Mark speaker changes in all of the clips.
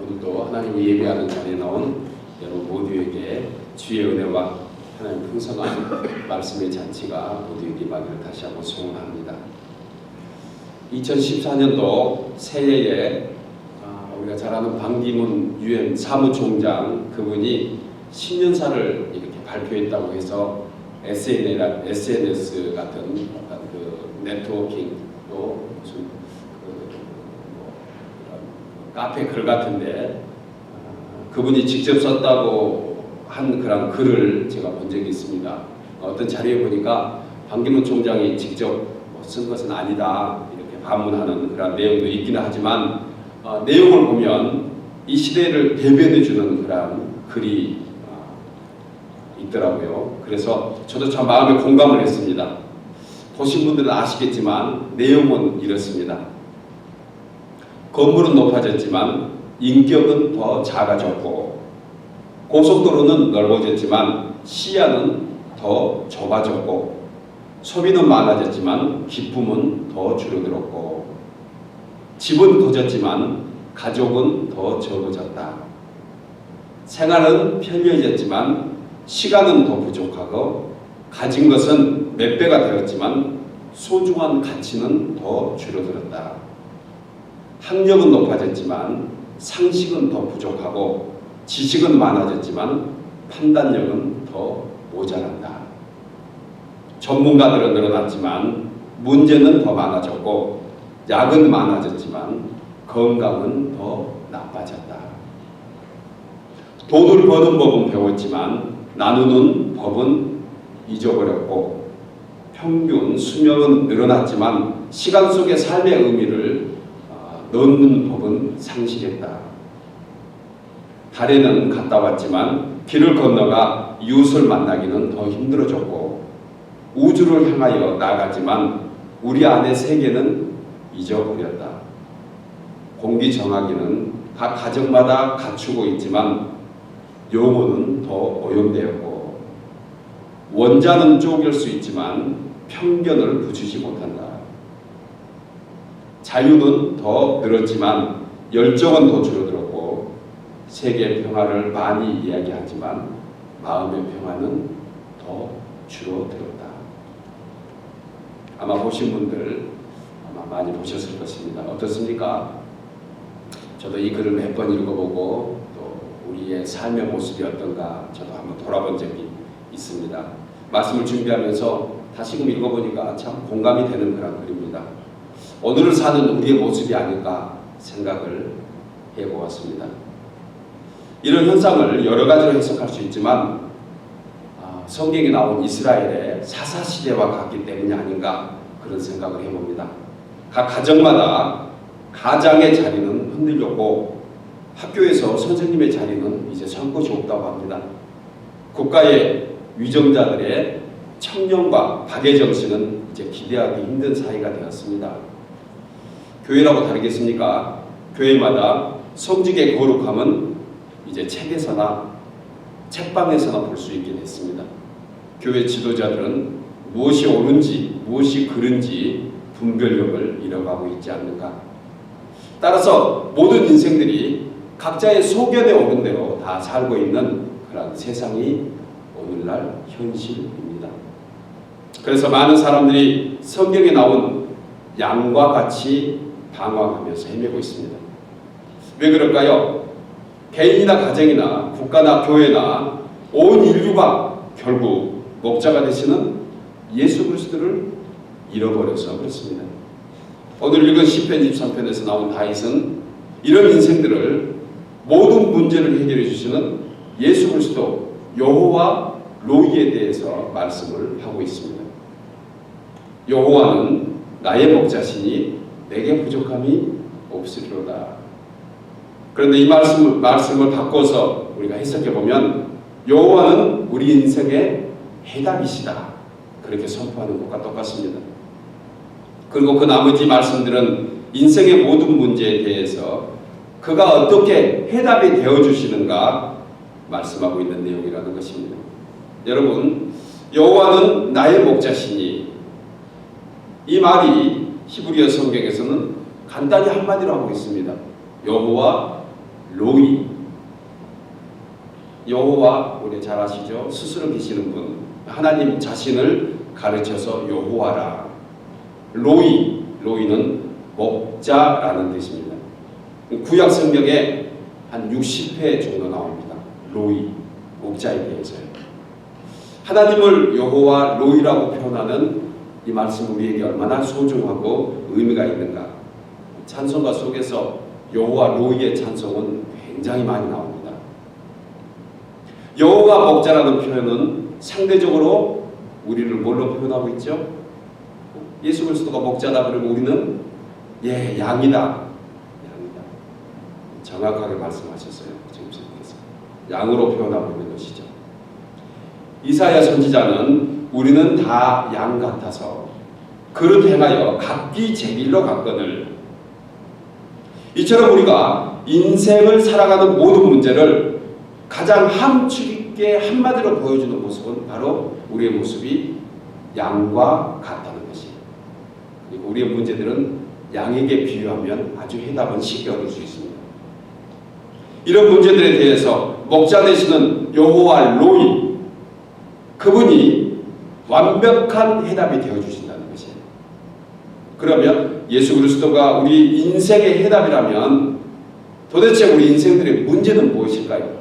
Speaker 1: 오늘도 하나님을 예배하는 자리에 나온 여러분 모두에게 주의 은혜와 하나님 풍성한 말씀의 잔치가 모두에게 임하기를 다시 한번 소원합니다. 2014년도 새해에 우리가 잘 아는 반기문 유엔 사무총장 그분이 신년사를 이렇게 발표했다고 해서 SNS 같은 그 네트워킹 또 무슨 카페 글 같은데 그분이 직접 썼다고 한 그런 글을 제가 본 적이 있습니다. 어떤 자료에 보니까 반기문 총장이 직접 쓴 것은 아니다 이렇게 반문하는 그런 내용도 있기는 하지만 내용을 보면 이 시대를 대변해주는 그런 글이 있더라고요. 그래서 저도 참 마음에 공감을 했습니다. 보신 분들은 아시겠지만 내용은 이렇습니다. 건물은 높아졌지만 인격은 더 작아졌고 고속도로는 넓어졌지만 시야는 더 좁아졌고 소비는 많아졌지만 기쁨은 더 줄어들었고 집은 커졌지만 가족은 더 적어졌다. 생활은 편리해졌지만 시간은 더 부족하고 가진 것은 몇 배가 되었지만 소중한 가치는 더 줄어들었다. 학력은 높아졌지만 상식은 더 부족하고 지식은 많아졌지만 판단력은 더 모자란다. 전문가들은 늘어났지만 문제는 더 많아졌고 약은 많아졌지만 건강은 더 나빠졌다. 돈을 버는 법은 배웠지만 나누는 법은 잊어버렸고 평균 수명은 늘어났지만 시간 속의 삶의 의미를 넣는 법은 상실했다. 달에는 갔다 왔지만 길을 건너가 이웃을 만나기는 더 힘들어졌고 우주를 향하여 나가지만 우리 안의 세계는 잊어버렸다. 공기정화기는 각 가정마다 갖추고 있지만 영혼은 더 오염되었고 원자는 쪼갤 수 있지만 편견을 부수지 못한다. 자유는 더 늘었지만 열정은 더 줄어들었고 세계 평화를 많이 이야기하지만 마음의 평화는 더 줄어들었다. 아마 보신 분들 아마 많이 보셨을 것입니다. 어떻습니까? 저도 이 글을 몇 번 읽어보고 또 우리의 삶의 모습이 어떤가 저도 한번 돌아본 적이 있습니다. 말씀을 준비하면서 다시금 읽어보니까 참 공감이 되는 그런 글입니다. 오늘을 사는 우리의 모습이 아닐까 생각을 해보았습니다. 이런 현상을 여러 가지로 해석할 수 있지만 성경에 나온 이스라엘의 사사시대와 같기 때문이 아닌가 그런 생각을 해봅니다. 각 가정마다 가장의 자리는 흔들렸고 학교에서 선생님의 자리는 이제 선 곳이 없다고 합니다. 국가의 위정자들의 청렴과 박애 정신은 이제 기대하기 힘든 사이가 되었습니다. 교회라고 다르겠습니까? 교회마다 성직의 거룩함은 이제 책에서나 책방에서나 볼 수 있게 됐습니다. 교회 지도자들은 무엇이 옳은지 무엇이 그른지 분별력을 잃어가고 있지 않는가. 따라서 모든 인생들이 각자의 소견에 오른 대로 다 살고 있는 그런 세상이 오늘날 현실입니다. 그래서 많은 사람들이 성경에 나온 양과 같이 방황하면서 헤매고 있습니다. 왜 그럴까요? 개인이나 가정이나 국가나 교회나 온 인류가 결국 목자가 되시는 예수 그리스도를 잃어버려서 그렇습니다. 오늘 읽은 시편 23편에서 나온 다윗은 이런 인생들을 모든 문제를 해결해 주시는 예수 그리스도 여호와 로이에 대해서 말씀을 하고 있습니다. 여호와는 나의 목자시니 내게 부족함이 없으리로다. 그런데 이 말씀을 바꿔서 우리가 해석해 보면 여호와는 우리 인생의 해답이시다. 그렇게 선포하는 것과 똑같습니다. 그리고 그 나머지 말씀들은 인생의 모든 문제에 대해서 그가 어떻게 해답이 되어주시는가 말씀하고 있는 내용이라는 것입니다. 여러분, 여호와는 나의 목자시니 이 말이 히브리어 성경에서는 간단히 한마디로 하고 있습니다. 여호와 로이. 여호와 우리 잘 아시죠? 스스로 계시는 분. 하나님 자신을 가르쳐서 여호와라. 로이. 로이는 목자라는 뜻입니다. 구약 성경에 한 60회 정도 나옵니다. 로이. 목자에 대해서요. 하나님을 여호와 로이라고 표현하는 이 말씀 우리에게 얼마나 소중하고 의미가 있는가. 찬송가 속에서 여호와 로이의 찬송은 굉장히 많이 나옵니다. 여호와 목자라는 표현은 상대적으로 우리를 뭘로 표현하고 있죠? 예수 그리스도가 목자다 그러면 우리는 양이다. 양이다. 정확하게 말씀하셨어요. 지금 선생님께서. 양으로 표현하고 있는 것이죠. 이사야 선지자는 우리는 다 양 같아서 그릇 행하여 각기 제 길로 갔거늘. 이처럼 우리가 인생을 살아가는 모든 문제를 가장 함축 있게 한마디로 보여주는 모습은 바로 우리의 모습이 양과 같다는 것이에요. 그리고 우리의 문제들은 양에게 비유하면 아주 해답은 쉽게 얻을 수 있습니다. 이런 문제들에 대해서 목자 되시는 여호와 로이, 그분이 완벽한 해답이 되어주신다는 것이에요. 그러면 예수 그리스도가 우리 인생의 해답이라면 도대체 우리 인생들의 문제는 무엇일까요?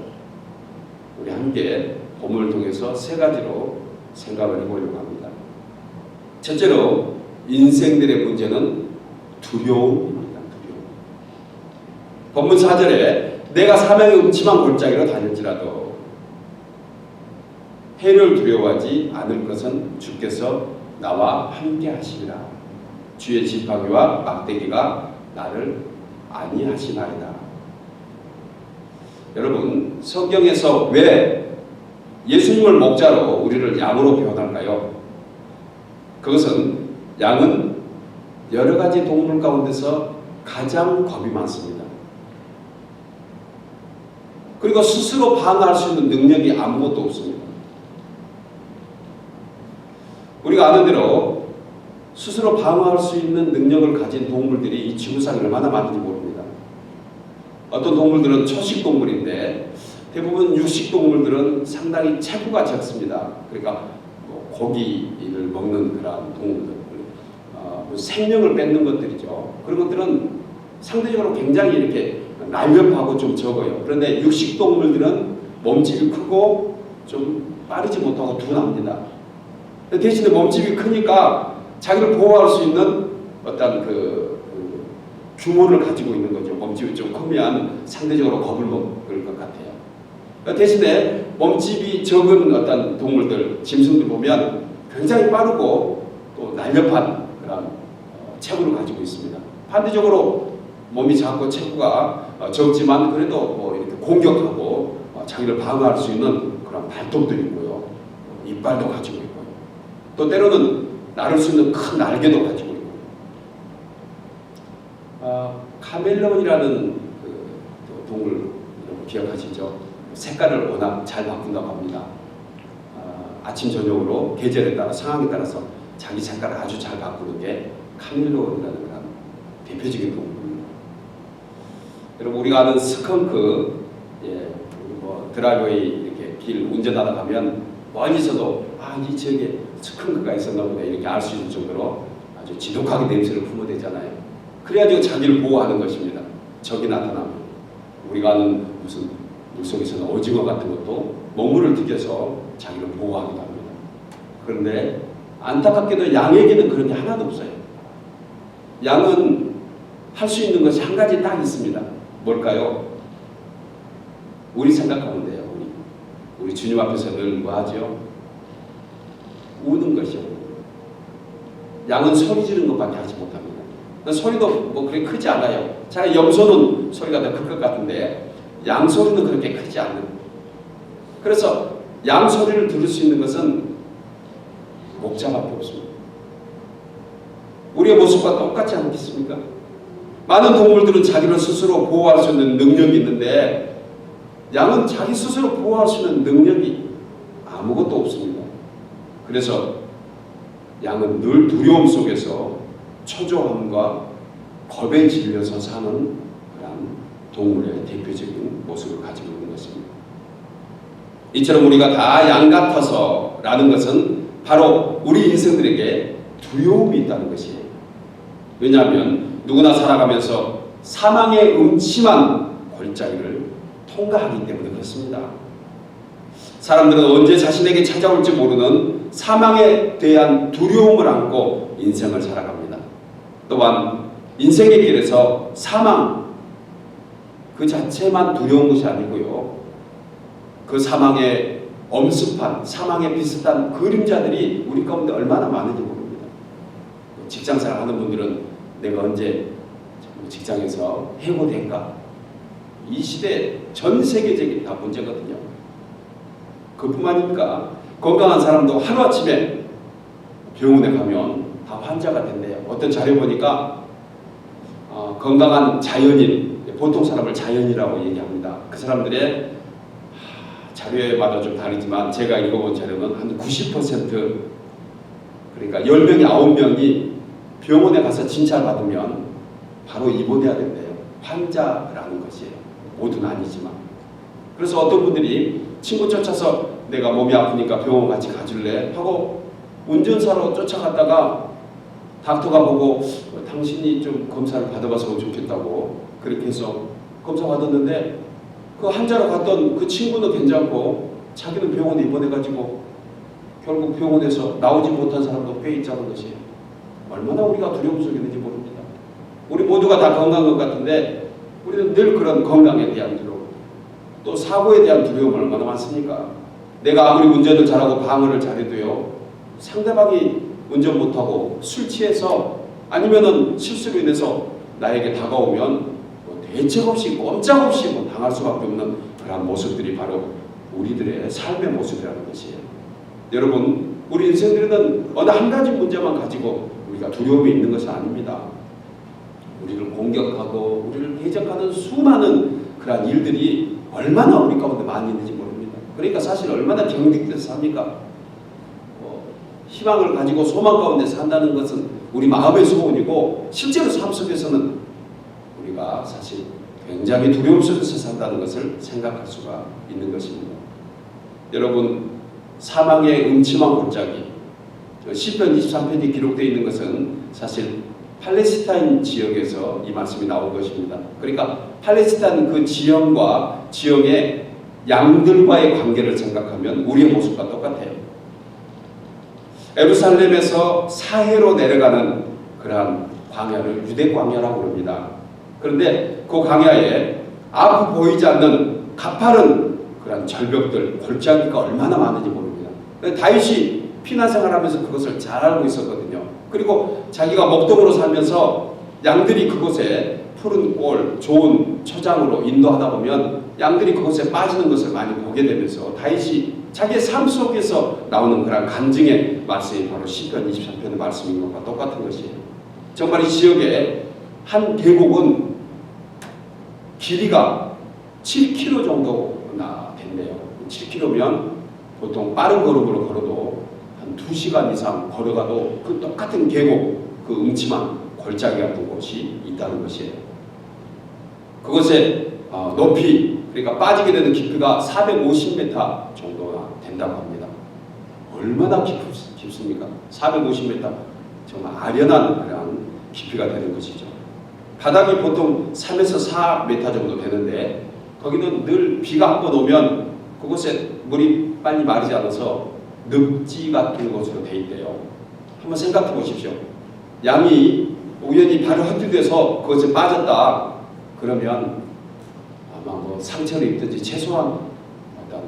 Speaker 1: 우리 함께 본문을 통해서 세 가지로 생각을 해보려고 합니다. 첫째로 인생들의 문제는 두려움입니다. 두려움. 본문 4절에 내가 사명의 음침한 골짜기로 다닐지라도 해를 두려워하지 않을 것은 주께서 나와 함께 하시리라. 주의 지팡이와 막대기가 나를 안위하시나이다. 여러분, 성경에서 왜 예수님을 목자로 우리를 양으로 표현할까요? 그것은 양은 여러 가지 동물 가운데서 가장 겁이 많습니다. 그리고 스스로 방어할 수 있는 능력이 아무것도 없습니다. 우리가 아는 대로 스스로 방어할 수 있는 능력을 가진 동물들이 이 지구상에 얼마나 많은지 모릅니다. 어떤 동물들은 초식 동물인데 대부분 육식 동물들은 상당히 체구가 적습니다. 그러니까 고기를 먹는 그런 동물들, 생명을 뺏는 것들이죠. 그런 것들은 상대적으로 굉장히 이렇게 날렵하고 좀 적어요. 그런데 육식 동물들은 몸집이 크고 좀 빠르지 못하고 둔합니다. 대신에 몸집이 크니까 자기를 보호할 수 있는 어떤 규모를 가지고 있는 거죠. 몸집이 좀 크면 상대적으로 겁을 먹을 것 같아요. 대신에 몸집이 적은 어떤 동물들, 짐승들 보면 굉장히 빠르고 또 날렵한 그런 체구를 가지고 있습니다. 반대적으로 몸이 작고 체구가 적지만 그래도 뭐 이렇게 공격하고 자기를 방어할 수 있는 그런 발톱들이 있고요. 이빨도 가지고 있고요. 또 때로는 나를 수 있는 큰 날개도 가지고 있고요. 카멜레온이라는 동물 여러분 기억하시죠? 색깔을 워낙 잘 바꾼다고 합니다. 아침 저녁으로 계절에 따라 상황에 따라서 자기 색깔을 아주 잘 바꾸는 게 카멜레온이라는 그런 대표적인 동물입니다. 여러분 우리가 아는 스컹크, 드라이브웨이 이렇게 길 운전하다 가면 멀리서도 이 지역에 스컹크가 있었나 보다 이렇게 알 수 있는 정도로 아주 지독하게 냄새를 품어대잖아요. 그래가지고 자기를 보호하는 것입니다. 적이 나타나면 우리가 아는 무슨 물속에서는 오징어 같은 것도 먹물을 튀겨서 자기를 보호하기도 합니다. 그런데 안타깝게도 양에게는 그런 게 하나도 없어요. 양은 할 수 있는 것이 한 가지 딱 있습니다. 뭘까요? 우리 생각하면 돼요. 우리 주님 앞에서 늘 뭐 하죠? 우는 것이요. 양은 소리 지르는 것밖에 하지 못합니다. 소리도 뭐 그렇게 크지 않아요. 자, 염소는 소리가 더 클 것 같은데 양 소리는 그렇게 크지 않는. 그래서 양 소리를 들을 수 있는 것은 목자밖에 없습니다. 우리의 모습과 똑같지 않겠습니까? 많은 동물들은 자기를 스스로 보호할 수 있는 능력이 있는데 양은 자기 스스로 보호할 수 있는 능력이 아무것도 없습니다. 그래서 양은 늘 두려움 속에서 초조함과 겁에 질려서 사는 그런 동물의 대표적인 모습을 가지고 있는 것입니다. 이처럼 우리가 다 양 같아서 라는 것은 바로 우리 인생들에게 두려움이 있다는 것이에요. 왜냐하면 누구나 살아가면서 사망의 음침한 골짜기를 통과하기 때문에 그렇습니다. 사람들은 언제 자신에게 찾아올지 모르는 사망에 대한 두려움을 안고 인생을 살아갑니다. 또한 인생의 길에서 사망 그 자체만 두려운 것이 아니고요. 그 사망의 엄습한, 사망에 비슷한 그림자들이 우리 가운데 얼마나 많은지 모릅니다. 직장생활 하는 분들은 내가 언제 직장에서 해고될까? 이 시대 전 세계적인 다 문제거든요. 그뿐만 아니라 건강한 사람도 하루아침에 병원에 가면 다 환자가 된대요. 어떤 자료 보니까 건강한 자연인, 보통 사람을 자연이라고 얘기합니다. 그 사람들의 자료마다 좀 다르지만 제가 읽어본 자료는 한 90% 그러니까 10명이 9명이 병원에 가서 진찰받으면 바로 입원해야 된대요. 환자라는 것이에요. 모두는 아니지만. 그래서 어떤 분들이 친구 쫓아서 내가 몸이 아프니까 병원 같이 가줄래? 하고 운전사로 쫓아갔다가 닥터가 보고 당신이 좀 검사를 받아봐서 좋겠다고 그렇게 해서 검사 받았는데 그 환자로 갔던 그 친구는 괜찮고 자기는 병원에 입원해가지고 결국 병원에서 나오지 못한 사람도 꽤 있다는 것이에요. 얼마나 우리가 두려움 속에 있는지 모릅니다. 우리 모두가 다 건강한 것 같은데 우리는 늘 그런 건강에 대한 두려움, 또 사고에 대한 두려움을 얼마나 많습니까? 내가 아무리 운전을 잘하고 방어를 잘해도요, 상대방이 운전 못하고 술 취해서 아니면은 실수로 인해서 나에게 다가오면 대책 없이 꼼짝없이 당할 수밖에 없는 그런 모습들이 바로 우리들의 삶의 모습이라는 것이에요. 여러분, 우리 인생들은 어느 한 가지 문제만 가지고 우리가 두려움이 있는 것이 아닙니다. 우리를 공격하고 우리를 대적하는 수많은 그런 일들이 얼마나 우리 가운데 많이 있는지 모릅니다. 그러니까 사실 얼마나 경직돼서 삽니까? 희망을 가지고 소망 가운데 산다는 것은 우리 마음의 소원이고 실제로 삶 속에서는 우리가 사실 굉장히 두려움 속에서 산다는 것을 생각할 수가 있는 것입니다. 여러분, 사망의 음침한 골짜기, 시편 23편이 기록되어 있는 것은 사실 팔레스타인 지역에서 이 말씀이 나온 것입니다. 그러니까 팔레스타인 그 지형과 지형의 양들과의 관계를 생각하면 우리의 모습과 똑같아요. 예루살렘에서 사해로 내려가는 그러한 광야를 유대 광야라고 부릅니다. 그런데 그 광야에 앞 보이지 않는 가파른 그런 절벽들, 골짜기가 얼마나 많은지 모릅니다. 다윗이 피난 생활하면서 그것을 잘 알고 있었거든요. 그리고 자기가 목동으로 살면서 양들이 그곳에 푸른 꼴, 좋은 초장으로 인도하다 보면 양들이 그곳에 빠지는 것을 많이 보게 되면서 다윗이 자기의 삶 속에서 나오는 그런 간증의 말씀이 바로 시편 23편의 말씀인 것과 똑같은 것이에요. 정말 이 지역에 한 계곡은 길이가 7km 정도나 된대요. 7km면 보통 빠른 걸음으로 걸어도 한 2시간 이상 걸어가도 그 똑같은 계곡, 그 음침한 골짜기 같은 곳이 있다는 것이에요. 그곳에 높이, 그러니까 빠지게 되는 깊이가 450m 정도나 된다고 합니다. 얼마나 깊습니까? 450m, 정말 아련한 그런 깊이가 되는 것이죠. 바닥이 보통 3에서 4m 정도 되는데 거기는 늘 비가 한 번 오면 그곳에 물이 빨리 마르지 않아서 늪지 같은 곳으로 돼 있대요. 한번 생각해 보십시오. 양이 우연히 발을 헛디뎌서 그것에 빠졌다 그러면 아마 상처를 입든지 최소한 어떤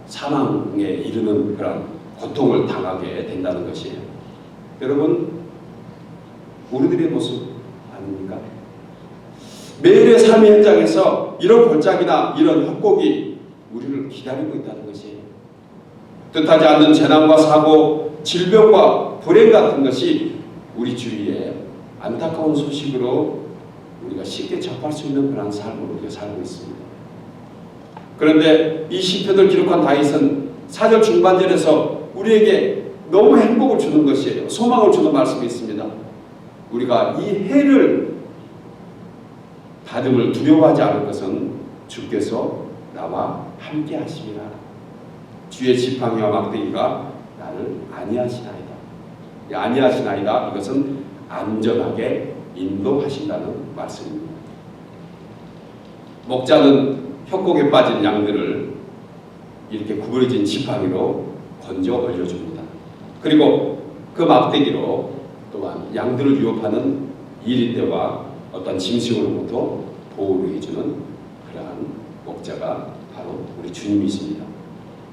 Speaker 1: 사망에 이르는 그런 고통을 당하게 된다는 것이에요. 여러분, 우리들의 모습 아닙니까? 매일의 삶의 현장에서 이런 골짜기나 이런 협곡이 우리를 기다리고 있다는 것이에요. 뜻하지 않는 재난과 사고, 질병과 불행 같은 것이 우리 주위에 안타까운 소식으로 우리가 쉽게 접할 수 있는 그런 삶을 우리가 살고 있습니다. 그런데 이 시편을 기록한 다윗은 4절 중반절에서 우리에게 너무 행복을 주는 것이에요. 소망을 주는 말씀이 있습니다. 우리가 이 해를 다듬을 두려워하지 않을 것은 주께서 나와 함께 하심이라. 주의 지팡이와 막대기가 나를 안위하시나이다. 이 안위하시나이다, 이것은 안전하게 인도하신다는 말씀입니다. 목자는 협곡에 빠진 양들을 이렇게 구부러진 지팡이로 건져 올려줍니다. 그리고 그 막대기로 또한 양들을 유혹하는 이리떼와 어떤 짐승으로부터 보호를 해주는 그러한 목자가 바로 우리 주님이십니다.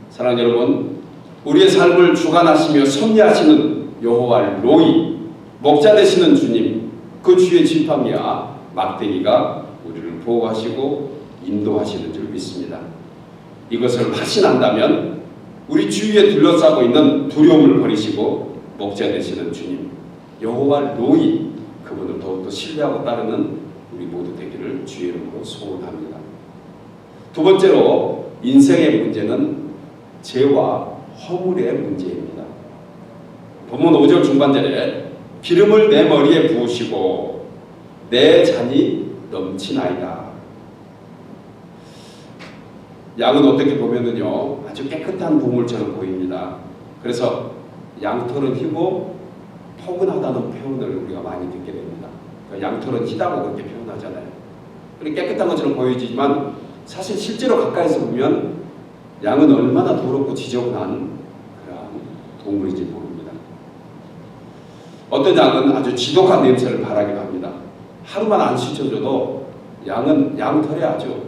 Speaker 1: 사랑하는 여러분, 우리의 삶을 주관하시며 섭리하시는 여호와 로이, 목자 되시는 주님, 그 주의 지팡이와 막대기가 우리를 보호하시고 인도하시는 줄 믿습니다. 이것을 확신한다면 우리 주위에 둘러싸고 있는 두려움을 버리시고 목자 되시는 주님, 여호와 로이, 그분을 더욱더 신뢰하고 따르는 우리 모두 되기를 주의 이름으로 소원합니다. 두 번째로 인생의 문제는 죄와 허물의 문제입니다. 본문 5절 중반절에 기름을 내 머리에 부으시고 내 잔이 넘치나이다. 양은 어떻게 보면은요, 아주 깨끗한 보물처럼 보입니다. 그래서 양털은 희고 포근하다는 표현을 우리가 많이 듣게 됩니다. 양털은 희다고 그렇게 표현하잖아요. 깨끗한 것처럼 보이지만 사실 실제로 가까이서 보면 양은 얼마나 더럽고 지저분한 그런 동물인지 모릅니다. 어떤 양은 아주 지독한 냄새를 발하기도 합니다. 하루만 안 씻어줘도 양은 양털에 아주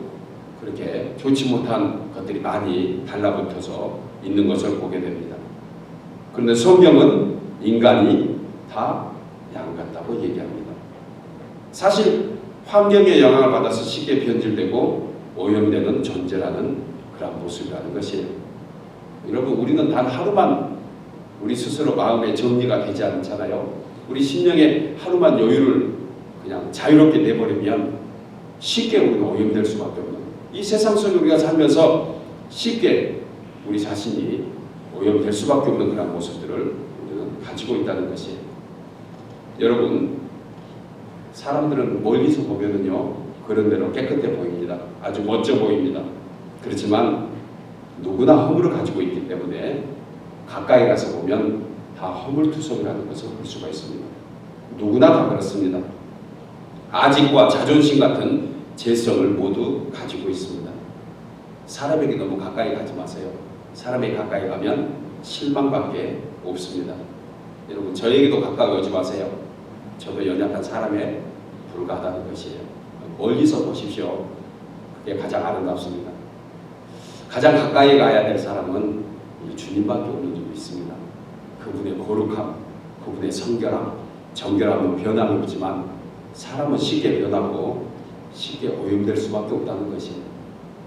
Speaker 1: 그렇게 좋지 못한 것들이 많이 달라붙어서 있는 것을 보게 됩니다. 그런데 성경은 인간이 다 양 같다고 얘기합니다. 사실 환경의 영향을 받아서 쉽게 변질되고 오염되는 존재라는 그런 모습이라는 것이에요. 여러분, 우리는 단 하루만 우리 스스로 마음의 정리가 되지 않잖아요. 우리 심령에 하루만 여유를 그냥 자유롭게 내버리면 쉽게 우리는 오염될 수밖에 없는, 이 세상 속에 우리가 살면서 쉽게 우리 자신이 오염될 수밖에 없는 그런 모습들을 우리는 가지고 있다는 것이에요. 여러분, 사람들은 멀리서 보면은요, 그런 대로 깨끗해 보입니다. 아주 멋져 보입니다. 그렇지만 누구나 허물을 가지고 있기 때문에 가까이 가서 보면 다 허물투성이라는 것을 볼 수가 있습니다. 누구나 다 그렇습니다. 아직과 자존심 같은 죄성을 모두 가지고 있습니다. 사람에게 너무 가까이 가지 마세요. 사람에게 가까이 가면 실망밖에 없습니다. 여러분, 저에게도 가까이 오지 마세요. 저도 연약한 사람에 불과하다는 것이에요. 멀리서 보십시오. 그게 가장 아름답습니다. 가장 가까이 가야 될 사람은 우리 주님밖에 없는 줄 믿습니다. 그분의 거룩함, 그분의 성결함, 정결함은 변함이 없지만 사람은 쉽게 변하고 쉽게 오염될 수밖에 없다는 것이에요.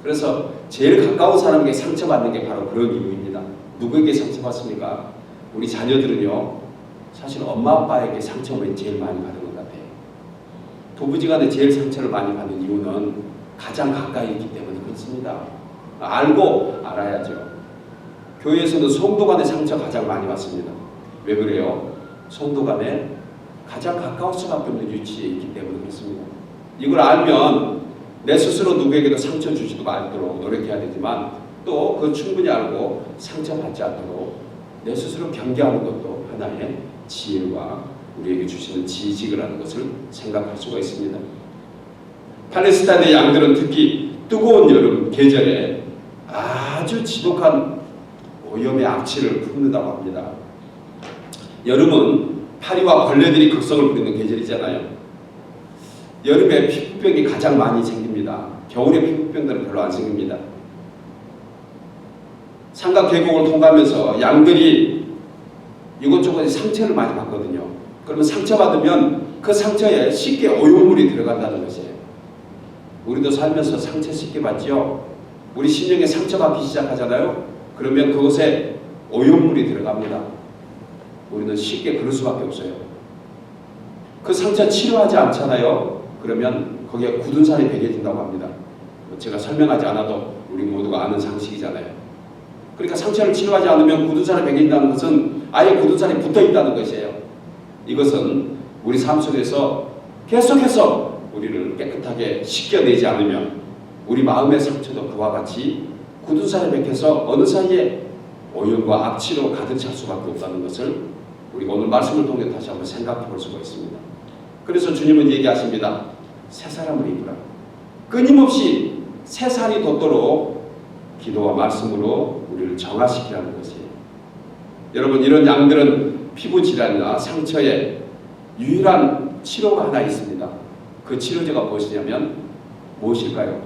Speaker 1: 그래서 제일 가까운 사람에게 상처받는 게 바로 그런 이유입니다. 누구에게 상처받습니까? 우리 자녀들은요, 사실 엄마 아빠에게 상처를 제일 많이 받은 것 같아요. 부부지간에 제일 상처를 많이 받는 이유는 가장 가까이 있기 때문에 그렇습니다. 알고 알아야죠. 교회에서는 성도 간의 상처 가장 많이 받습니다. 왜 그래요? 성도 간에 가장 가까울 수밖에 없는 위치에 있기 때문에 그렇습니다. 이걸 알면 내 스스로 누구에게도 상처 주지도 말도록 노력해야 되지만, 또 그 충분히 알고 상처받지 않도록 내 스스로 경계하는 것도 하나의 지혜와 우리에게 주시는 지식을 하는 것을 생각할 수가 있습니다. 팔레스타인의 양들은 특히 뜨거운 여름 계절에 아주 지독한 오염의 악취를 품는다고 합니다. 여름은 파리와 벌레들이 극성을 부리는 계절이잖아요. 여름에 피부병이 가장 많이 생깁니다. 겨울에 피부병들은 별로 안 생깁니다. 산과 계곡을 통과하면서 양들이 이곳저곳에 상처를 많이 받거든요. 그러면 상처받으면 그 상처에 쉽게 오염물이 들어간다는 것이에요. 우리도 살면서 상처 쉽게 받죠. 우리 심령에 상처받기 시작하잖아요. 그러면 그곳에 오염물이 들어갑니다. 우리는 쉽게 그럴 수밖에 없어요. 그 상처 치료하지 않잖아요. 그러면 거기에 굳은 살이 배겨진다고 합니다. 제가 설명하지 않아도 우리 모두가 아는 상식이잖아요. 그러니까 상처를 치료하지 않으면 굳은 살이 배겨진다는 것은 아예 굳은 살이 붙어 있다는 것이에요. 이것은 우리 삶 속에서 계속해서 우리를 깨끗하게 씻겨내지 않으면 우리 마음의 상처도 그와 같이 굳은 살에 박혀서 어느 사이에 오염과 악취로 가득 찰 수밖에 없다는 것을 우리가 오늘 말씀을 통해 다시 한번 생각해 볼 수가 있습니다. 그래서 주님은 얘기하십니다. 새 사람을 입으라. 끊임없이 새 살이 돋도록 기도와 말씀으로 우리를 정화시키라는 것이에요. 여러분, 이런 양들은 피부 질환이나 상처에 유일한 치료가 하나 있습니다. 그 치료제가 무엇이냐면 무엇일까요?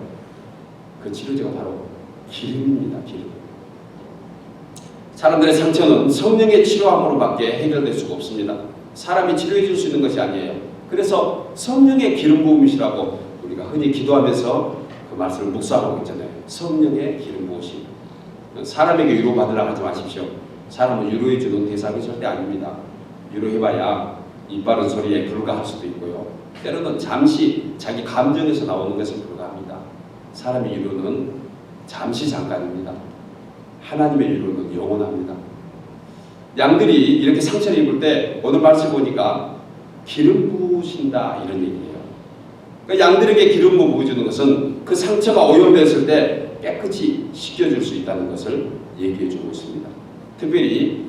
Speaker 1: 그 치료제가 바로 기름입니다. 기름. 사람들의 상처는 성령의 치료함으로밖에 해결될 수가 없습니다. 사람이 치료해 줄 수 있는 것이 아니에요. 그래서 성령의 기름 부음이시라고 우리가 흔히 기도하면서 그 말씀을 묵상하고 있잖아요. 성령의 기름 부으심. 사람에게 위로받으라 하지 마십시오. 사람은 위로해 주는 대상이 절대 아닙니다. 위로해봐야 입 바른 소리에 불과할 수도 있고요. 때로는 잠시 자기 감정에서 나오는 것에 불과합니다. 사람의 위로는 잠시 잠깐입니다. 하나님의 위로는 영원합니다. 양들이 이렇게 상처를 입을 때 오늘 말씀 보니까 기름 부으신다 이런 얘기예요. 그러니까 양들에게 기름 부어주는 것은 그 상처가 오염됐을 때 깨끗이 씻겨줄 수 있다는 것을 얘기해 주고 있습니다. 특별히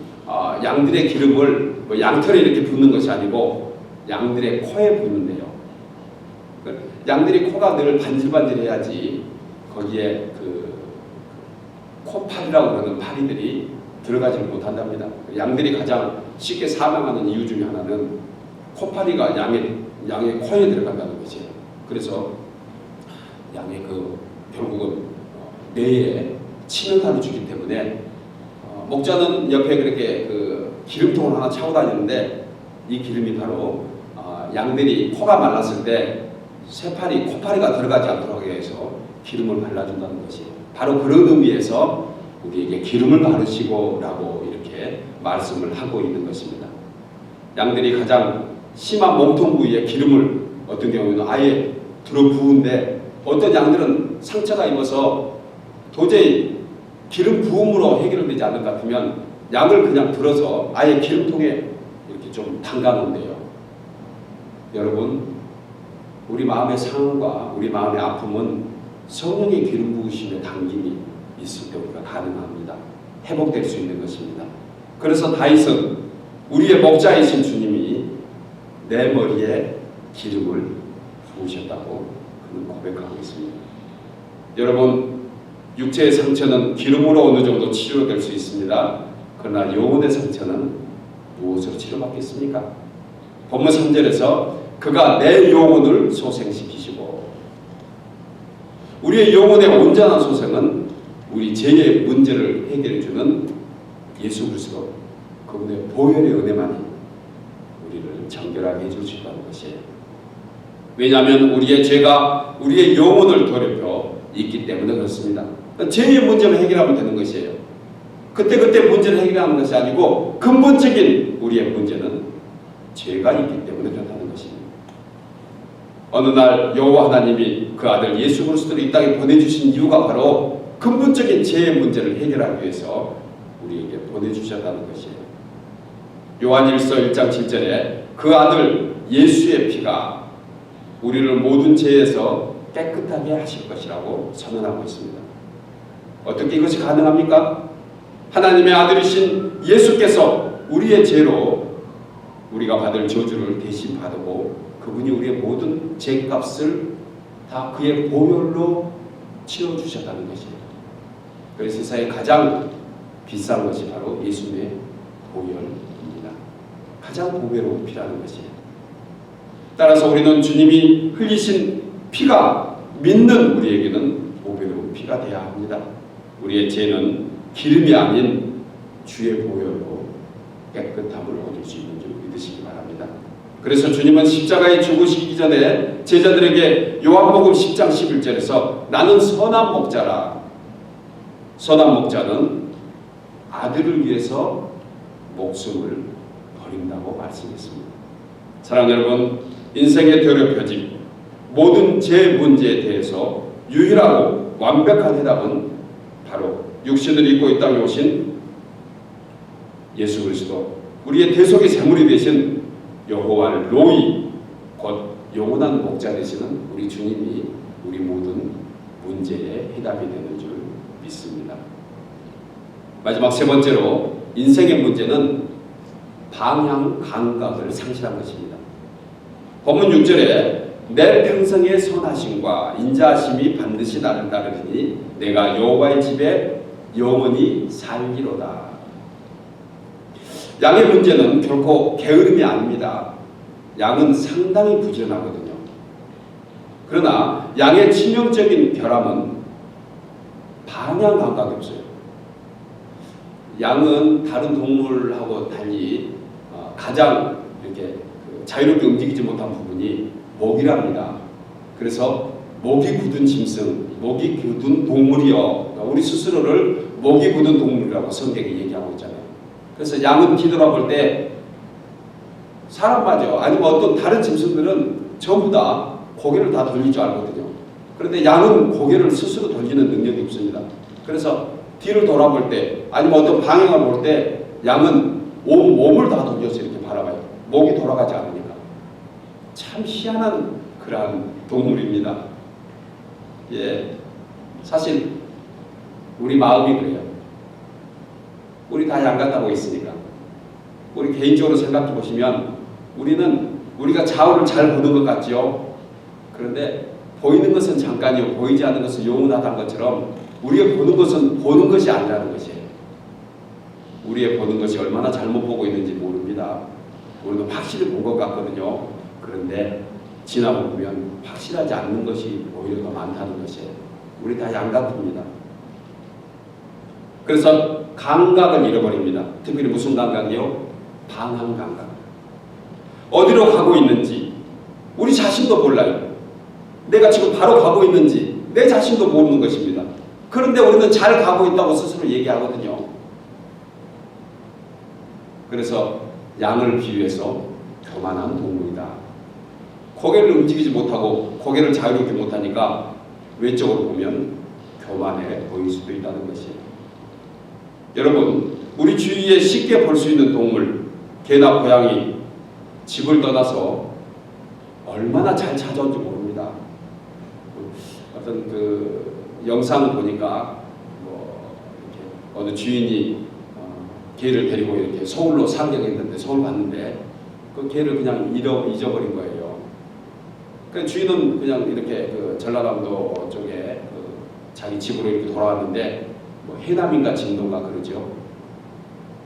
Speaker 1: 양들의 기름을 양털에 이렇게 붓는 것이 아니고 양들의 코에 붓는데요. 양들이 코가 늘 반질반질해야지 거기에 그 코파리라고 하는 파리들이 들어가지 못한답니다. 양들이 가장 쉽게 사망하는 이유 중에 하나는 코파리가 양의 코에 들어간다는 것이에요. 그래서 양의 결국은 뇌에 치명타를 주기 때문에 목자는 옆에 그렇게 기름통을 하나 차고 다니는데 이 기름이 바로 양들이 코가 말랐을 때 코파리가 들어가지 않도록 해서 기름을 발라준다는 것이 바로 그런 의미에서 우리에게 기름을 바르시고라고 이렇게 말씀을 하고 있는 것입니다. 양들이 가장 심한 몸통 부위에 기름을 어떤 경우에는 아예 들어 부은데 어떤 양들은 상처가 입어서 도저히 기름 부음으로 해결되지 않을 것 같으면 양을 그냥 들어서 아예 기름통에 이렇게 좀 담가 놓은대요. 여러분, 우리 마음의 상황과 우리 마음의 아픔은 성령의 기름 부으심의 당김이 있을 때 우리가 가능합니다. 회복될 수 있는 것입니다. 그래서 다윗은 우리의 목자이신 주님이 내 머리에 기름을 부으셨다고 그는 고백하고 있습니다. 여러분, 육체의 상처는 기름으로 어느 정도 치료될 수 있습니다. 그러나 영혼의 상처는 무엇으로 치료받겠습니까? 본문 3절에서 그가 내 영혼을 소생시키시고, 우리의 영혼의 온전한 소생은 우리 죄의 문제를 해결해 주는 예수 그리스도 그분의 보혈의 은혜만이 우리를 정결하게 해줄 수 있다는 것이에요. 왜냐하면 우리의 죄가 우리의 영혼을 더럽혀 있기 때문에 그렇습니다. 죄의 문제만 해결하면 되는 것이에요. 그때 문제를 해결하는 것이 아니고 근본적인 우리의 문제는 죄가 있기 때문에 그렇다는 것입니다. 어느 날 여호와 하나님이 그 아들 예수 그리스도를 이 땅에 보내주신 이유가 바로 근본적인 죄의 문제를 해결하기 위해서 우리에게 보내주셨다는 것이에요. 요한일서 1장 7절에 그 아들 예수의 피가 우리를 모든 죄에서 깨끗하게 하실 것이라고 선언하고 있습니다. 어떻게 이것이 가능합니까? 하나님의 아들이신 예수께서 우리의 죄로 우리가 받을 저주를 대신 받고 그분이 우리의 모든 죄값을 다 그의 보혈로 치러주셨다는 것이에요. 그래서 세상에 가장 비싼 것이 바로 예수님의 보혈입니다. 가장 보배로운 피라는 것이에요. 따라서 우리는 주님이 흘리신 피가 믿는 우리에게는 보배로운 피가 되어야 합니다. 우리의 죄는 기름이 아닌 주의 보혈로 깨끗함을 얻을 수 있는 줄 믿으시기 바랍니다. 그래서 주님은 십자가에 죽으시기 전에 제자들에게 요한복음 10장 11절에서 나는 선한 목자라. 선한 목자는 아들을 위해서 목숨을 버린다고 말씀했습니다. 사랑하는 여러분, 인생의 더럽혀짐, 모든 죄 문제에 대해서 유일하고 완벽한 해답은 바로 육신을 입고 이 땅에 오신 예수 그리스도, 우리의 대속의 제물이 되신 여호와 로이 곧 영원한 목자 되시는 우리 주님이 우리 모든 문제의 해답이 되는 줄 믿습니다. 마지막 세 번째로 인생의 문제는 방향 감각을 상실한 것입니다. 본문 6절에 내 평생의 선하심과 인자하심이 반드시 나를 따르리니 내가 여호와의 집에 영원히 살리로다. 양의 문제는 결코 게으름이 아닙니다. 양은 상당히 부지런하거든요. 그러나 양의 치명적인 결함은 방향 감각이 없어요. 양은 다른 동물하고 달리 가장 이렇게 자유롭게 움직이지 못한 부분이 목이랍니다. 그래서 목이 굳은 짐승, 목이 굳은 동물이요. 우리 스스로를 목이 굳은 동물이라고 성경이 얘기하고 있잖아요. 그래서 양은 뒤돌아볼 때 사람마저 아니면 어떤 다른 짐승들은 전부 다 고개를 다 돌릴 줄 알거든요. 그런데 양은 고개를 스스로 돌리는 능력이 없습니다. 그래서 뒤를 돌아볼 때 아니면 어떤 방향을 볼 때 양은 온 몸을 다 돌려서 이렇게 바라봐요. 목이 돌아가지 않으니까. 참 희한한 그러한 동물입니다. 예, 사실 우리 마음이 그래요. 우리 다 양 같다고 있으니까. 우리 개인적으로 생각해 보시면 우리는 우리가 좌우를 잘 보는 것 같죠. 그런데 보이는 것은 잠깐이요 보이지 않는 것은 영원하다는 것처럼 우리가 보는 것은 보는 것이 아니라는 것이에요. 우리의 보는 것이 얼마나 잘못 보고 있는지 모릅니다. 우리도 확실히 본 것 같거든요. 그런데 지나고 보면 확실하지 않는 것이 오히려 더 많다는 것이에요. 우리 다 양 같습니다. 그래서 감각을 잃어버립니다. 특별히 무슨 감각이요? 방향 감각. 어디로 가고 있는지 우리 자신도 몰라요. 내가 지금 바로 가고 있는지 내 자신도 모르는 것입니다. 그런데 우리는 잘 가고 있다고 스스로 얘기하거든요. 그래서 양을 비유해서 교만한 동물이다. 고개를 움직이지 못하고 고개를 자유롭게 못하니까 왼쪽으로 보면 교만해 보일 수도 있다는 것이에요. 여러분, 우리 주위에 쉽게 볼 수 있는 동물, 개나 고양이, 집을 떠나서 얼마나 잘 찾아온지 모릅니다. 어떤 그 영상 보니까 이렇게 어느 주인이 개를 데리고 이렇게 서울로 상경했는데 서울 갔는데 그 개를 그냥 잊어버린 거예요. 그 주인은 그냥 이렇게 그 전라남도 쪽에 그 자기 집으로 이렇게 돌아왔는데 뭐 해남인가 진도인가 그러죠.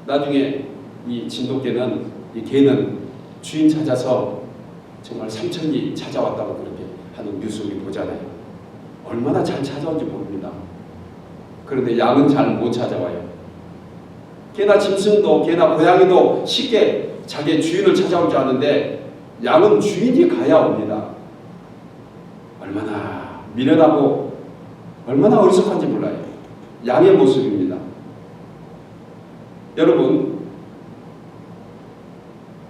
Speaker 1: 나중에 이 진돗개는 이 개는 주인 찾아서 정말 삼천리 찾아왔다고 그렇게 하는 뉴스 우리 보잖아요. 얼마나 잘 찾아온지 모릅니다. 그런데 양은 잘 못 찾아와요. 개나 짐승도 개나 고양이도 쉽게 자기의 주인을 찾아올 줄 아는데 양은 주인이 가야 옵니다. 얼마나 미련하고 얼마나 어리석한지 몰라요. 양의 모습입니다. 여러분,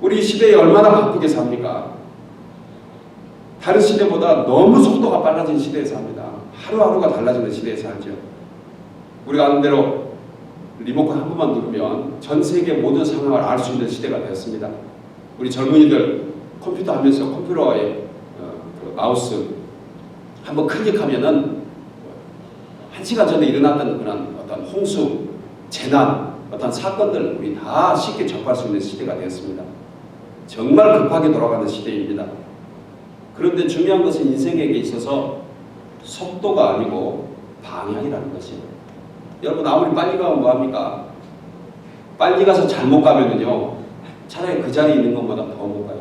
Speaker 1: 우리 시대에 얼마나 바쁘게 삽니까? 다른 시대보다 너무 속도가 빨라진 시대에 삽니다. 하루하루가 달라지는 시대에 살죠. 우리가 아는 대로 리모컨 한 번만 누르면 전 세계 모든 상황을 알 수 있는 시대가 되었습니다. 우리 젊은이들 컴퓨터 하면서 컴퓨터에 그 마우스 한번 클릭하면은 1시간 전에 일어났던 그런 어떤 홍수, 재난, 어떤 사건들 우리 다 쉽게 접할 수 있는 시대가 되었습니다. 정말 급하게 돌아가는 시대입니다. 그런데 중요한 것은 인생에게 있어서 속도가 아니고 방향이라는 것이에요. 여러분, 아무리 빨리 가면 뭐합니까? 빨리 가서 잘못 가면은요 차라리 그 자리에 있는 것보다 더 못 가요.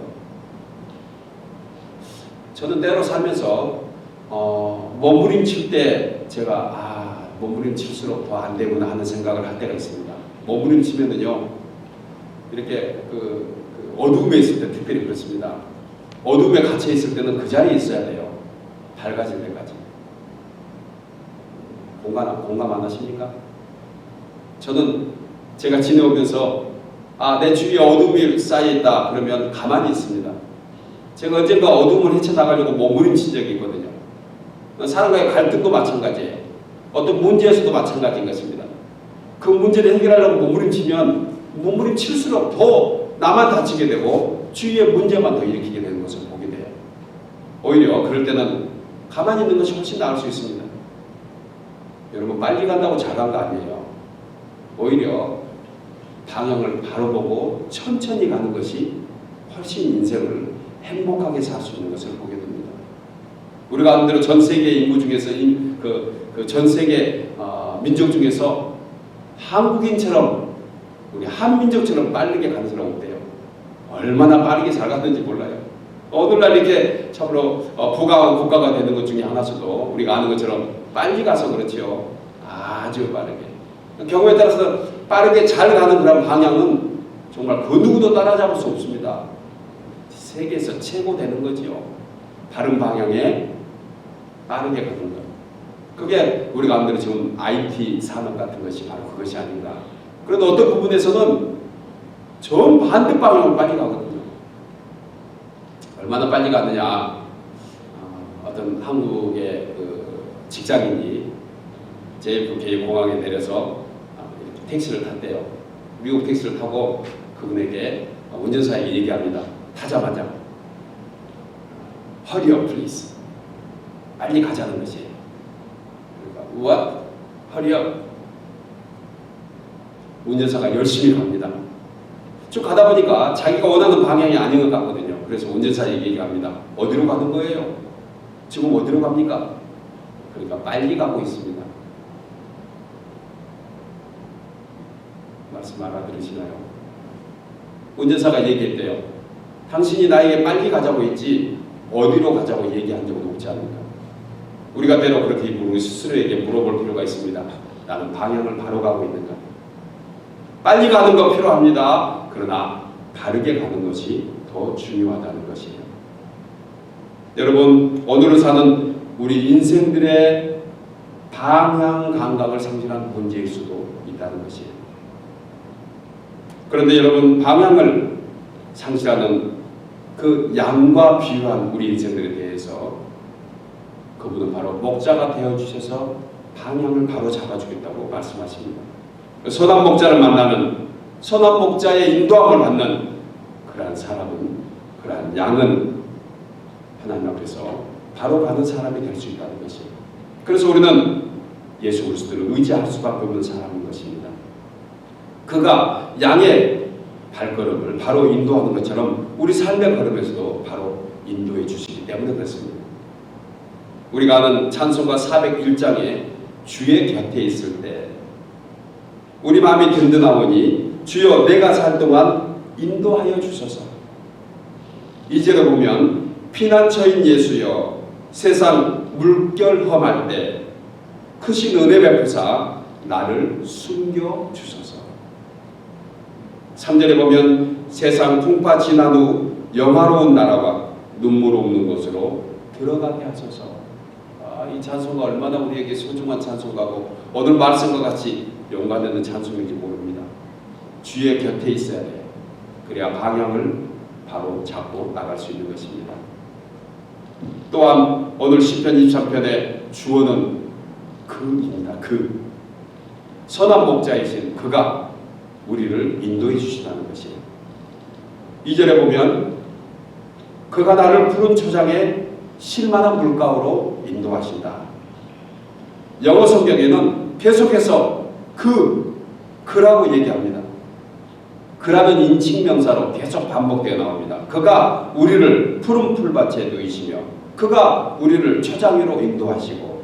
Speaker 1: 저는 때로 살면서 몸부림칠 때 제가 몸부림칠수록 더 안 되구나 하는 생각을 할 때가 있습니다. 몸부림치면은요 이렇게 그 어둠에 있을 때 특별히 그렇습니다. 어둠에 갇혀 있을 때는 그 자리에 있어야 돼요. 밝아질 때까지. 공감 안 하십니까? 저는 제가 지내오면서 내 주위에 어둠이 쌓여있다 그러면 가만히 있습니다. 제가 언젠가 어둠을 헤쳐나가려고 몸부림친 적이 있거든요. 사람과의 갈등도 마찬가지예요. 어떤 문제에서도 마찬가지인 것입니다. 그 문제를 해결하려고 몸부림치면 몸부림칠수록 더 나만 다치게 되고 주위에 문제만 더 일으키게 되는 것을 보게 돼요. 오히려 그럴 때는 가만히 있는 것이 훨씬 나을 수 있습니다. 여러분 빨리 간다고 잘 간 거 아니에요. 오히려 방향을 바로 보고 천천히 가는 것이 훨씬 인생을 행복하게 살 수 있는 것을 보게 됩니다. 우리가 아는 대로 전 세계 인구 중에서 전 세계 민족 중에서 한국인처럼 우리 한민족처럼 빠르게 가는 사람 없대요. 얼마나 빠르게 잘 갔는지 몰라요. 오늘날 이렇게 참으로 부강한 국가가 되는 것 중에 하나서도 우리가 아는 것처럼 빨리 가서 그렇지요. 아주 빠르게. 경우에 따라서 빠르게 잘 가는 그런 방향은 정말 그 누구도 따라잡을 수 없습니다. 세계에서 최고 되는 거지요. 바른 방향에 빠르게 가는 것. 그게 우리가 아는 대로 지금 IT 산업 같은 것이 바로 그것이 아닌가. 그런데 어떤 부분에서는 전 반대 방향으로 빨리 가거든요. 얼마나 빨리 가느냐. 어떤 한국의 그 직장인이 JFK 공항에 내려서 택시를 탔대요. 미국 택시를 타고 그분에게 운전사에게 얘기합니다. 타자마자 Hurry up, please. 빨리 가자는 것이에요. 그러니까 What? Hurry up. 운전사가 열심히 갑니다. 쭉 가다 보니까 자기가 원하는 방향이 아닌 것 같거든요. 그래서 운전사에게 얘기합니다. 어디로 가는 거예요? 지금 어디로 갑니까? 그러니까 빨리 가고 있습니다. 말씀 알아들으시나요? 운전사가 얘기했대요. 당신이 나에게 빨리 가자고 했지 어디로 가자고 얘기한 적은 없지 않는가? 우리가 때로 그렇게 우리 스스로에게 물어볼 필요가 있습니다. 나는 방향을 바로 가고 있는가? 빨리 가는 거 필요합니다. 그러나 바르게 가는 것이 더 중요하다는 것이에요. 여러분, 오늘을 사는 우리 인생들의 방향 감각을 상실한 문제일 수도 있다는 것이에요. 그런데 여러분, 방향을 상실하는 그 양과 비유한 우리 인생들에 대해서 그분은 바로 목자가 되어주셔서 방향을 바로 잡아주겠다고 말씀하십니다. 선한 목자를 만나는, 선한 목자의 인도함을 받는 그러한 사람은, 그러한 양은 하나님 앞에서 바로 가는 사람이 될 수 있다는 것이에요. 그래서 우리는 예수 그리스도를 의지할 수밖에 없는 사람인 것입니다. 그가 양의 발걸음을 바로 인도하는 것처럼 우리 삶의 걸음에서도 바로 인도해 주시기 때문에 그렇습니다. 우리가 아는 찬송가 401장에 주의 곁에 있을 때 우리 마음이 든든하오니 주여 내가 살 동안 인도하여 주소서. 2절에 보면 피난처인 예수여 세상 물결 험할 때 크신 은혜 베푸사 나를 숨겨 주소서. 3절에 보면 세상 풍파 지난 후 영화로운 나라와 눈물 없는 곳으로 들어가게 하소서. 이 찬송가 얼마나 우리에게 소중한 찬송가고 오늘 말씀과 같이 연관되는 찬송인지 모릅니다. 주의 곁에 있어야 돼요. 그래야 방향을 바로 잡고 나갈 수 있는 것입니다. 또한 오늘 시편 23편의 주어는 그입니다. 그 선한 목자이신 그가 우리를 인도해 주시다는 것이에요. 2절에 보면 그가 나를 푸른 초장에 실만한 물가로 인도하신다. 영어 성경에는 계속해서 그라고 얘기합니다. 그라는 인칭명사로 계속 반복되어 나옵니다. 그가 우리를 푸른 풀밭에 누이시며 그가 우리를 초장 위로 인도하시고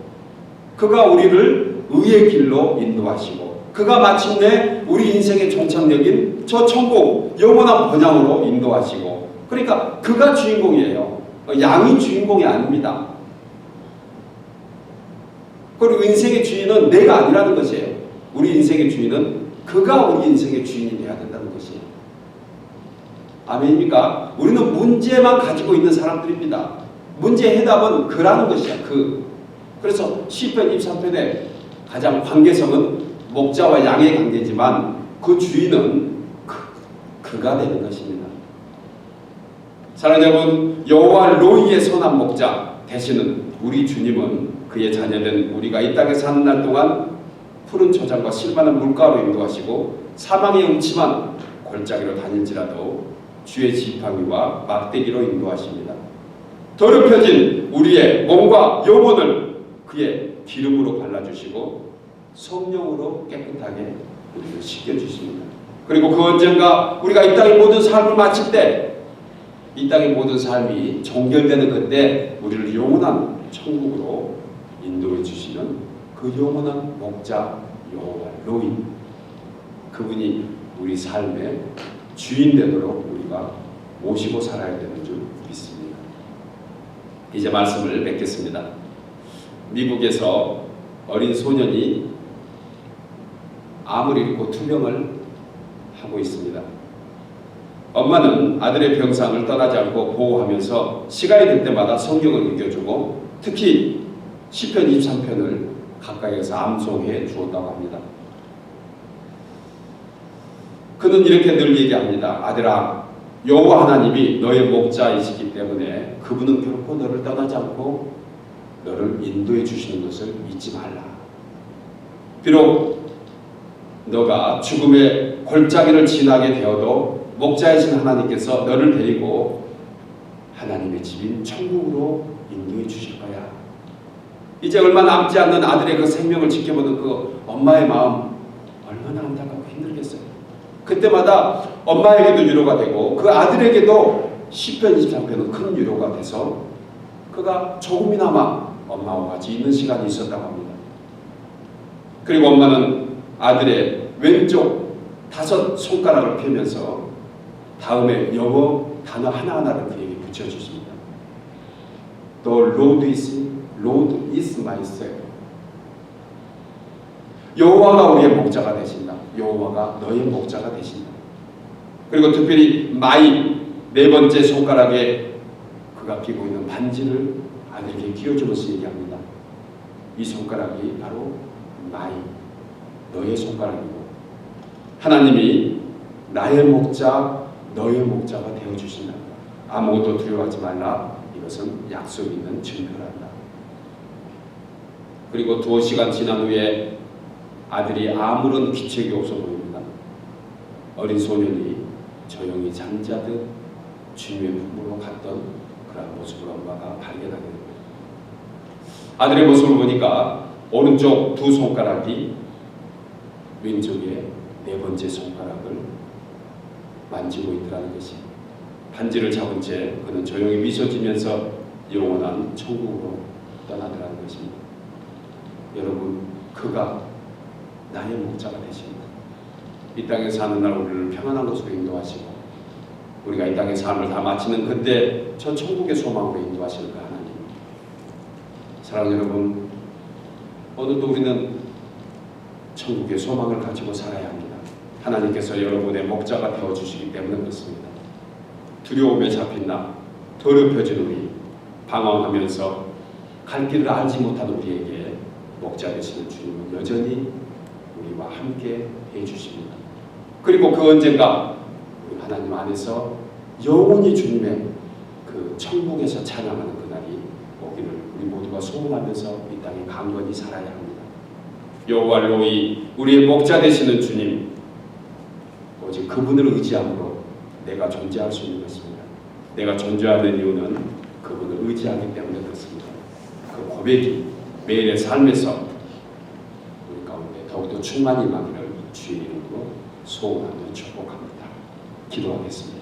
Speaker 1: 그가 우리를 의의 길로 인도하시고 그가 마침내 우리 인생의 종착역인 저 천국 영원한 번향으로 인도하시고 그러니까 그가 주인공이에요. 양이 주인공이 아닙니다. 그리고 인생의 주인은 내가 아니라는 것이에요. 우리 인생의 주인은 그가 우리 인생의 주인이 되어야 된다는 것이에요. 아멘입니까? 우리는 문제만 가지고 있는 사람들입니다. 문제의 해답은 그라는 것이야. 그래서 시편 23편의 가장 관계성은 목자와 양의 관계지만 그 주인은 그가 되는 것입니다. 사랑하는 여러분, 여호와 로이의 선한 목자 대신은 우리 주님은 그의 자녀된 우리가 이 땅에 사는 날 동안 푸른 초장과 실만한 물가로 인도하시고 사망의 음침한 골짜기로 다닐지라도 주의 지팡이와 막대기로 인도하십니다. 더럽혀진 우리의 몸과 영혼을 그의 기름으로 발라주시고 성령으로 깨끗하게 우리를 씻겨주십니다. 그리고 그 언젠가 우리가 이 땅의 모든 삶을 마칠 때, 이 땅의 모든 삶이 종결되는 그때 우리를 영원한 천국으로 인도해 주시는 그 영원한 목자 여호와 로히, 그분이 우리 삶의 주인 되도록 우리가 모시고 살아야 되는 줄 믿습니다. 이제 말씀을 맺겠습니다. 미국에서 어린 소년이 암을 잃고 투병을 하고 있습니다. 엄마는 아들의 병상을 떠나지 않고 보호하면서 시간이 될 때마다 성경을 읽어주고 특히 시편 23편을 가까이에서 암송해 주었다고 합니다. 그는 이렇게 늘 얘기합니다. 아들아, 여호와 하나님이 너의 목자이시기 때문에 그분은 결코 너를 떠나지 않고 너를 인도해 주시는 것을 잊지 말라. 비록 너가 죽음의 골짜기를 지나게 되어도 목자이신 하나님께서 너를 데리고 하나님의 집인 천국으로 인도해 주실 거야. 이제 얼마 남지 않는 아들의 그 생명을 지켜보는 그 엄마의 마음 얼마나 안타깝고 힘들겠어요. 그때마다 엄마에게도 위로가 되고 그 아들에게도 시편 23편은 큰 위로가 돼서 그가 조금이나마 엄마와 같이 있는 시간이 있었다고 합니다. 그리고 엄마는 아들의 왼쪽 5 손가락을 펴면서 다음에 영어 단어 하나하나를 그에게 붙여주십니다. The Lord is my shepherd. 여호와가 우리의 목자가 되신다. 여호와가 너의 목자가 되신다. 그리고 특별히 마이 4번째 손가락에 그가 끼고 있는 반지를 아들에게 끼워주면서 얘기합니다. 이 손가락이 바로 마이, 너의 손가락이고 하나님이 나의 목자, 너의 목자가 되어주신다. 아무것도 두려워하지 말라. 이것은 약속 있는 증거란다. 그리고 2시간 지난 후에 아들이 아무런 기책이 없어 보입니다. 어린 소년이 조용히 잠자듯 주님의 품으로 갔던 그런 모습을 엄마가 발견하게 됩니다. 아들의 모습을 보니까 오른쪽 2 손가락이 왼쪽에 4번째 손가락을 만지고 있더라는 것이, 반지를 잡은 채 그는 조용히 미소 지면서 영원한 천국으로 떠나더라는 것입니다. 여러분, 그가 나의 목자가 되십니다. 이 땅에 사는 날 우리를 평안한 곳으로 인도하시고 우리가 이 땅의 삶을 다 마치는 그때 저 천국의 소망으로 인도하시는 그 하나님. 사랑하는 여러분, 오늘도 우리는 천국의 소망을 가지고 살아야 합니다. 하나님께서 여러분의 목자가 되어주시기 때문에 그렇습니다. 두려움에 잡힌 나, 더럽혀진 우리, 방황하면서 갈 길을 알지 못한 우리에게 목자 되시는 주님은 여전히 우리와 함께 해주십니다. 그리고 그 언젠가 우리 하나님 안에서 영원히 주님의 그 천국에서 찬양하는 그날이 오기를 우리 모두가 소원하면서 이 땅에 강건히 살아야 합니다. 여호와 로히, 우리의 목자 되시는 주님, 오직 그분을 의지함으로 내가 존재할 수 있는 것입니다. 내가 존재하는 이유는 그분을 의지하기 때문에 그렇습니다. 그 고백이 매일의 삶에서 우리 가운데 더욱더 충만히 임하기를 주의 이름으로 소원하며 축복합니다. 기도하겠습니다.